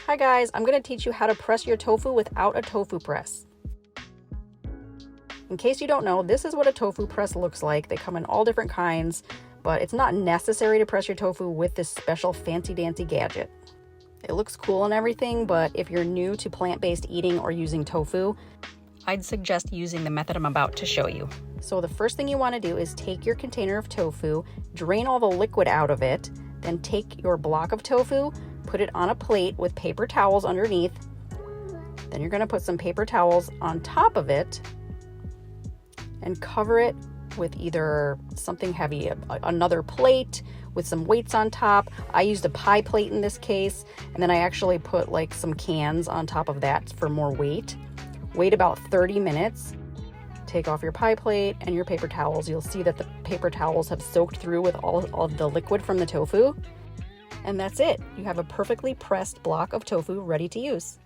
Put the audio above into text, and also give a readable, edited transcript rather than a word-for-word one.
Hi guys, I'm going to teach you how to press your tofu without a tofu press. In case you don't know, this is what a tofu press looks like. They come in all different kinds, but it's not necessary to press your tofu with this special fancy dancy gadget. It looks cool and everything, but if you're new to plant-based eating or using tofu, I'd suggest using the method I'm about to show you. So the first thing you want to do is take your container of tofu, drain all the liquid out of it, then take your block of tofu, put it on a plate with paper towels underneath. Then you're going to put some paper towels on top of it and cover it with either something heavy, another plate with some weights on top. I used a pie plate in this case, and then I actually put like some cans on top of that for more weight. Wait about 30 minutes. Take off your pie plate and your paper towels. You'll see that the paper towels have soaked through with all of the liquid from the tofu. And that's it. You have a perfectly pressed block of tofu ready to use.